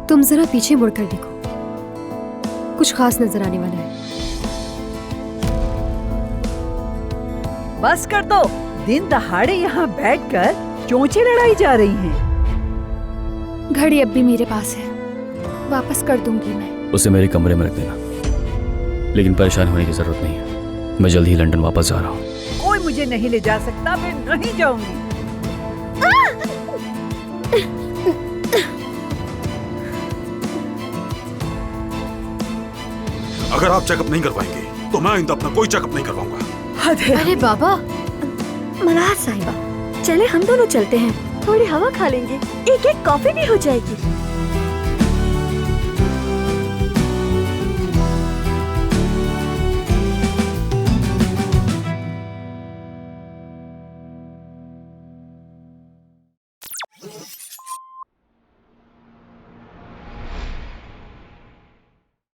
तुम जरा पीछे मुड़कर देखो, कुछ खास नजर आने वाला है। बस कर दो, दिन दहाड़े यहाँ बैठकर चोंचे लड़ाई जा रही हैं। घड़ी अब भी मेरे पास है, वापस कर दूंगी मैं। उसे मेरे कमरे में रख देना, लेकिन परेशान होने की जरूरत नहीं है। मैं जल्द ही लंदन वापस जा रहा हूँ। कोई मुझे नहीं ले जा सकता, मैं नहीं जाऊंगी। अगर आप चेकअप नहीं करवाएंगे तो मैं आइंदा अपना कोई चेकअप नहीं करवाऊंगा। अरे बाबा, मलाहत साहिबा, चले हम दोनों चलते हैं, थोड़ी हवा खा लेंगे, एक एक कॉफी भी हो जाएगी।